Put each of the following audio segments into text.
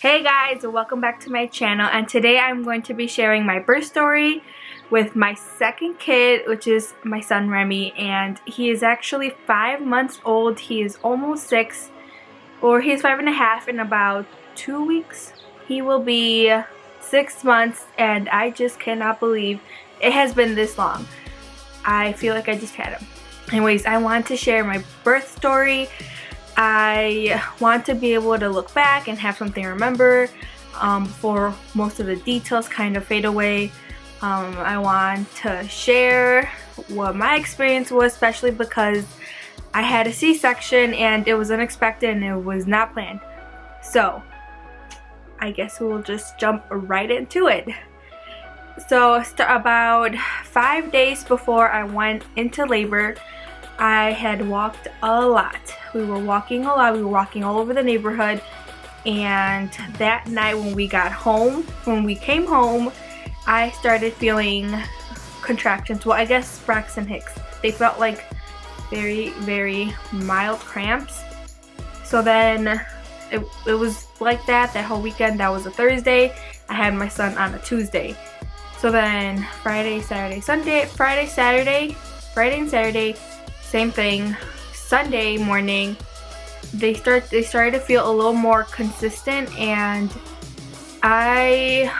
Hey guys, welcome back to my channel, and today I'm going to be sharing my birth story with my second kid, which is my son Remy, and he is actually 5 months old. He is almost 6, or he's 5.5 in about 2 weeks. He will be 6 months, and I just cannot believe it has been this long. I feel like I just had him. Anyways, I want to share my birth story. I want to be able to look back and have something to remember before most of the details kind of fade away. I want to share what my experience was, especially because I had a C-section and it was unexpected and it was not planned. So I guess we'll just jump right into it. So about 5 days before I went into labor, I had walked a lot. We were walking a lot. We were walking all over the neighborhood. And that night when we came home, I started feeling contractions. Well, I guess Braxton Hicks. They felt like very, very mild cramps. So then it was like that whole weekend. That was a Thursday. I had my son on a Tuesday. So then Friday and Saturday, same thing. Sunday morning, they started to feel a little more consistent, and I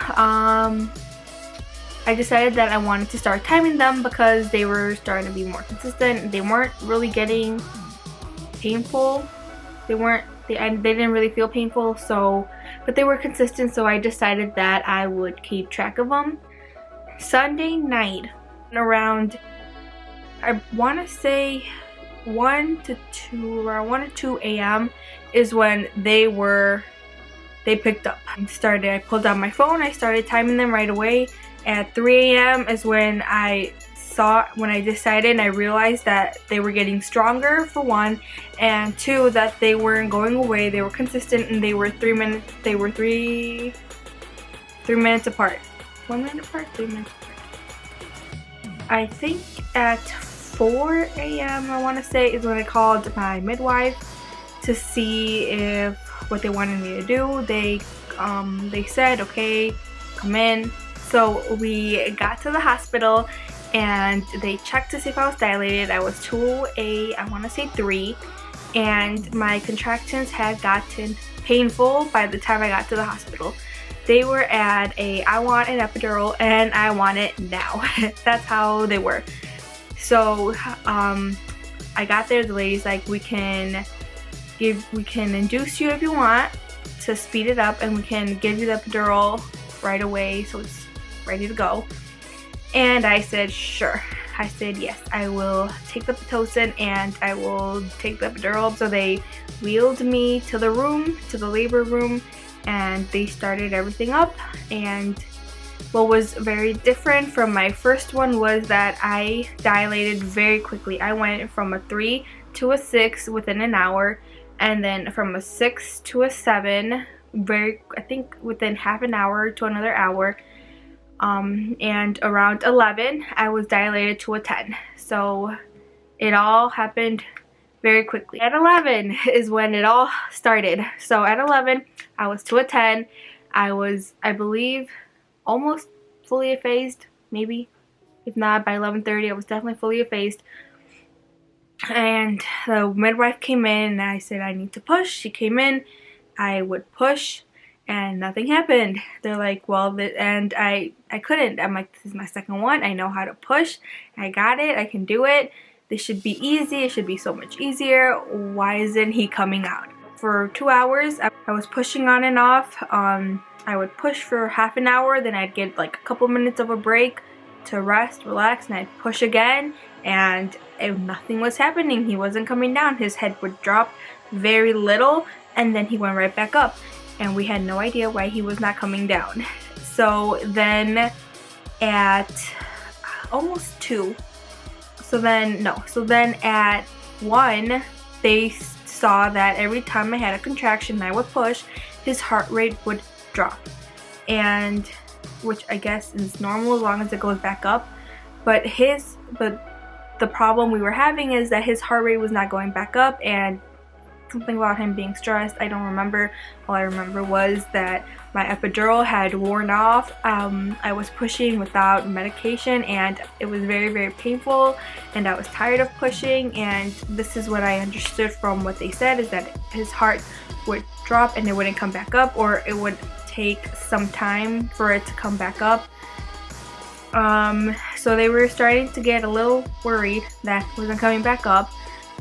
decided that I wanted to start timing them because they were starting to be more consistent. They weren't really getting painful. They didn't really feel painful, but they were consistent, so I decided that I would keep track of them. Sunday night around, I want to say 1 to 2 a.m. is when they picked up. I pulled out my phone, I started timing them right away. At 3 a.m. is when I decided and I realized that they were getting stronger, for one, and two, that they weren't going away. They were consistent, and they were 3 minutes. They were 3 minutes apart. 1 minute apart, 3 minutes apart. I think at 4 a.m. I want to say is when I called my midwife to see what they wanted me to do. They said, okay, come in. So we got to the hospital and they checked to see if I was dilated. I was 2A, I want to say 3, and my contractions had gotten painful by the time I got to the hospital. They were at I want an epidural and I want it now. That's how they were. So I got there, the lady's like, we can induce you if you want to speed it up, and we can give you the epidural right away so it's ready to go. And I said, sure. I said, yes, I will take the Pitocin and I will take the epidural. So they wheeled me to the labor room, and they started everything up. And what was very different from my first one was that I dilated very quickly. I went from a 3 to a 6 within an hour, and then from a 6 to a 7 I think within half an hour to another hour. And around 11 I was dilated to a 10. So it all happened very quickly. At 11 is when it all started. So at 11 I was to a 10. I was, I believe, almost fully effaced, maybe. If not, by 11:30 I was definitely fully effaced. And the midwife came in and I said I need to push. She came in, I would push, and nothing happened. They're like, well, and I couldn't. I'm like, this is my second one. I know how to push. I got it. I can do it. This should be easy. It should be so much easier. Why isn't he coming out? For 2 hours, I was pushing on and off. I would push for half an hour, then I'd get like a couple minutes of a break to rest, relax, and I'd push again, and nothing was happening. He wasn't coming down. His head would drop very little, and then he went right back up, and we had no idea why he was not coming down. So then at almost 2, so then at 1, they saw that every time I had a contraction and I would push, his heart rate would drop, and which I guess is normal as long as it goes back up. But the problem we were having is that his heart rate was not going back up, and something about him being stressed. I don't remember. All I remember was that my epidural had worn off. I was pushing without medication and it was very, very painful, and I was tired of pushing. And this is what I understood from what they said, is that his heart would drop and it wouldn't come back up, or it would take some time for it to come back up. So they were starting to get a little worried that it wasn't coming back up.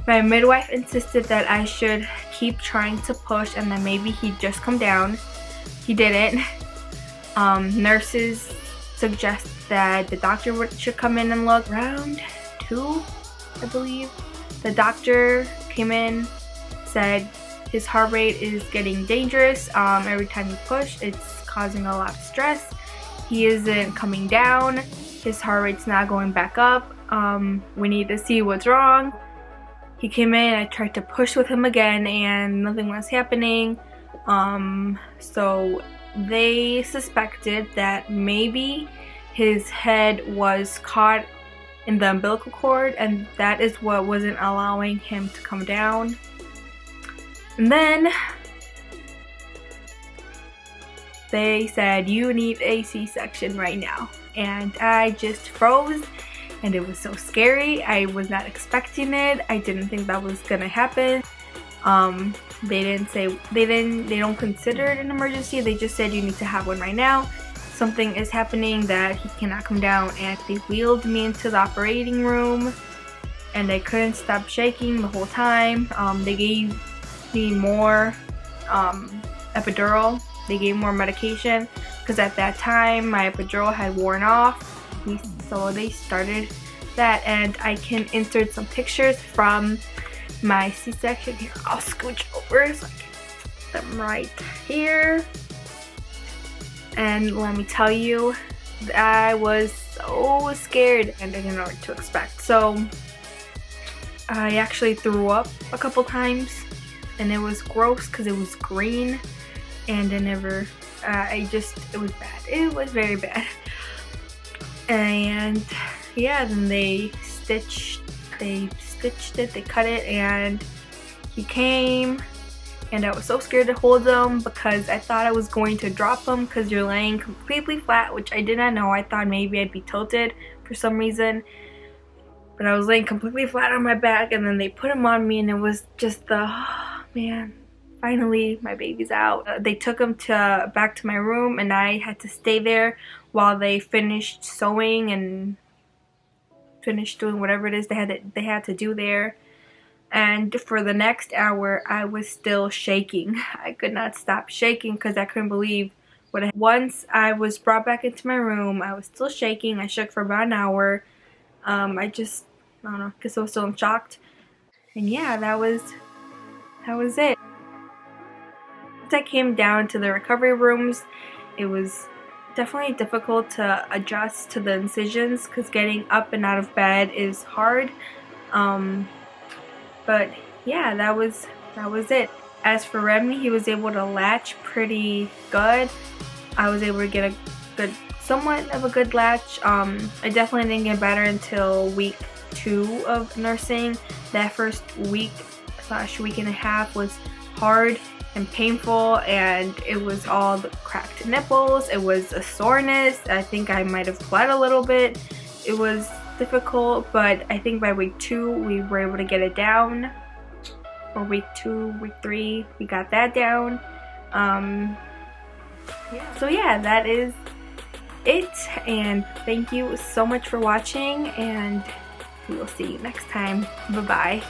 My midwife insisted that I should keep trying to push and then maybe he'd just come down. He didn't. Nurses suggest that the doctor should come in and look. Round 2, I believe, the doctor came in, said his heart rate is getting dangerous. Every time you push, it's causing a lot of stress. He isn't coming down. His heart rate's not going back up. We need to see what's wrong. He came in, I tried to push with him again and nothing was happening. So they suspected that maybe his head was caught in the umbilical cord, and that is what wasn't allowing him to come down. And then they said, you need a C-section right now. And I just froze, and it was so scary. I was not expecting it. I didn't think that was gonna happen. They don't consider it an emergency. They just said you need to have one right now. Something is happening that he cannot come down. And they wheeled me into the operating room, and I couldn't stop shaking the whole time. They gave me more epidural. They gave more medication because at that time my epidural had worn off. So they started that, and I can insert some pictures from my C-section here. I'll scooch over so I can put them right here. And let me tell you, I was so scared and I didn't know what to expect. So I actually threw up a couple times, and it was gross because it was green, and it was bad. It was very bad. And yeah, then they stitched it, they cut it, and he came, and I was so scared to hold him because I thought I was going to drop him because you're laying completely flat, which I did not know. I thought maybe I'd be tilted for some reason, but I was laying completely flat on my back, and then they put him on me, and it was just man, finally my baby's out. They took him back to my room, and I had to stay there while they finished sewing and finished doing whatever it is they had to do there. And for the next hour I was still shaking. I could not stop shaking because I couldn't believe what once I was brought back into my room, I was still shaking. I shook for about an hour. I don't know, because I was still shocked. And yeah, that was it. Once I came down to the recovery rooms, it was definitely difficult to adjust to the incisions because getting up and out of bed is hard. But yeah, that was it. As for Remy, he was able to latch pretty good. I was able to get somewhat of a good latch. I definitely didn't get better until week 2 of nursing. That first week / week and a half was hard and painful, and it was all the cracked nipples. It was a soreness. I think I might have bled a little bit. It was difficult, but I think by week 2 we were able to get it down. Or week 2, week 3, we got that down. Yeah. So yeah, that is it, and thank you so much for watching, and we will see you next time. Bye bye.